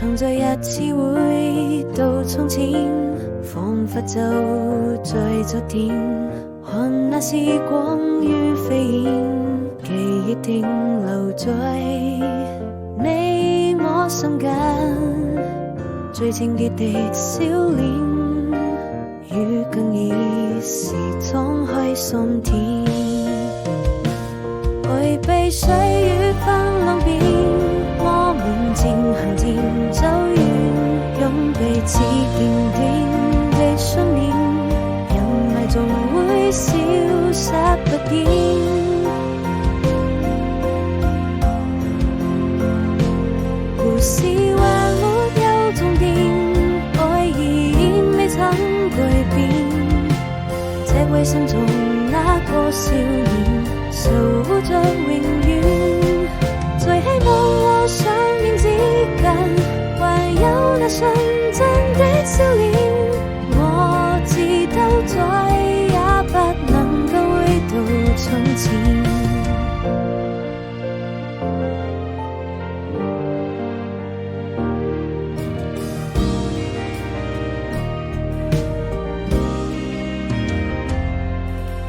常在日子回到從前，彷彿就在昨天，看那時光如飛燕，記憶停留在你我心間，最清潔的笑臉，與更易時敞開心田，回避歲月分兩邊，我們漸行漸走遠，用彼此堅定的信念，人愛總會消失不見。故事還沒有終點，愛依然未曾改變，這位心中那個少年守護着永遠，在希望和想念之間，還有那純真的笑臉，我知道再也不能夠回到從前。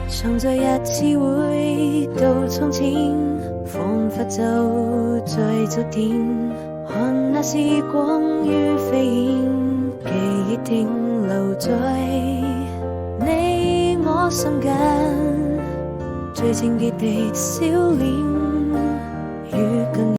常在日子回到從前，彷彿就在昨天，看那時光如飛燕，記憶停留在你我心間，最清潔的笑臉，與更